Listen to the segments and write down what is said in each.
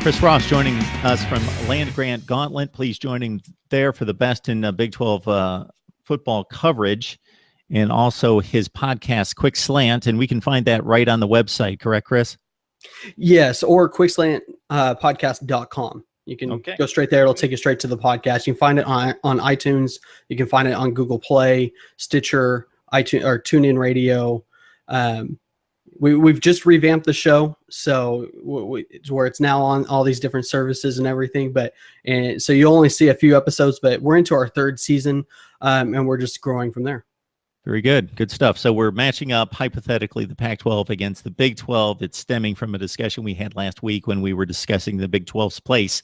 Chris Ross joining us from Land Grant Gauntlet. Please join him there for the best in Big 12 football coverage, and also his podcast, Quick Slant. And we can find that right on the website, correct, Chris? Yes, or quickslantpodcast.com. You can go straight there. It'll take you straight to the podcast. You can find it on iTunes. You can find it on Google Play, Stitcher, iTunes, or TuneIn Radio. We've just revamped the show, so where it's now on all these different services and everything. And so you only see a few episodes, but we're into our third season, and we're just growing from there. Very good. Good stuff. So we're matching up, hypothetically, the Pac-12 against the Big 12. It's stemming from a discussion we had last week when we were discussing the Big 12's place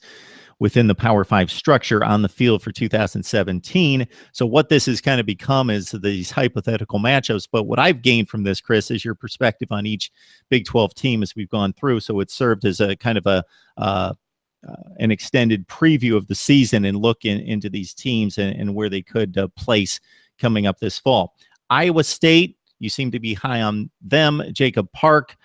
within the Power 5 structure on the field for 2017. So what this has kind of become is these hypothetical matchups. But what I've gained from this, Chris, is your perspective on each Big 12 team as we've gone through. So it served as a kind of an extended preview of the season and look into these teams and where they could place coming up this fall. Iowa State, you seem to be high on them. Jacob Park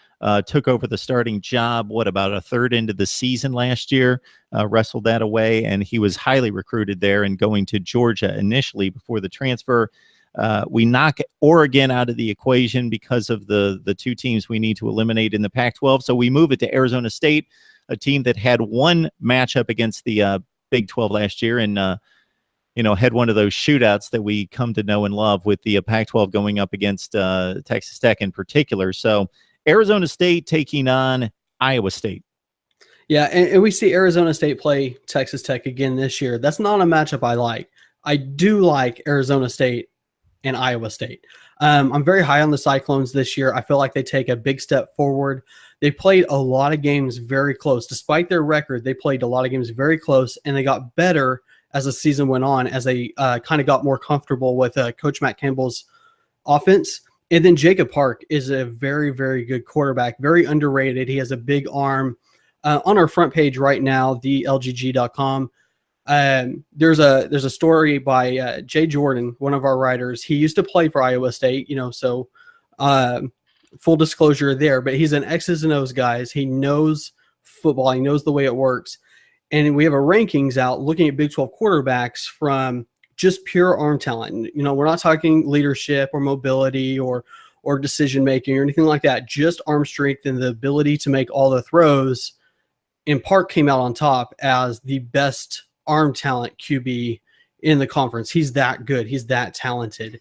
took over the starting job, about a third into the season last year, wrestled that away, and he was highly recruited there and going to Georgia initially before the transfer. We knock Oregon out of the equation because of the two teams we need to eliminate in the Pac-12. So we move it to Arizona State, a team that had one matchup against the Big 12 last year and had one of those shootouts that we come to know and love with the Pac-12 going up against Texas Tech in particular. So Arizona State taking on Iowa State. Yeah, and we see Arizona State play Texas Tech again this year. That's not a matchup I like. I do like Arizona State and Iowa State. I'm very high on the Cyclones this year. I feel like they take a big step forward. They played a lot of games very close. Despite their record, they played a lot of games very close, and they got better as the season went on, as they kind of got more comfortable with Coach Matt Campbell's offense. And then Jacob Park is a very, very good quarterback, very underrated. He has a big arm. On our front page right now, thelgg.com, there's a story by Jay Jordan, one of our writers. He used to play for Iowa State, so full disclosure there, but he's an X's and O's guy. He knows football. He knows the way it works. And we have a rankings out looking at Big 12 quarterbacks from just pure arm talent. We're not talking leadership or mobility or decision-making or anything like that, just arm strength and the ability to make all the throws. And Park came out on top as the best arm talent QB in the conference. He's that good. He's that talented.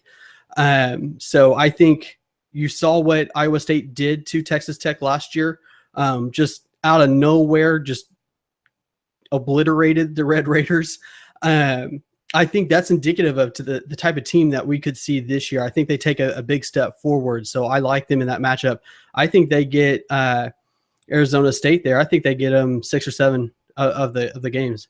So I think you saw what Iowa State did to Texas Tech last year. Just out of nowhere, just obliterated the Red Raiders. I think that's indicative of the type of team that we could see this year. I think they take a big step forward. So I like them in that matchup. I think they get Arizona State there. I think they get them 6 or 7 of the games.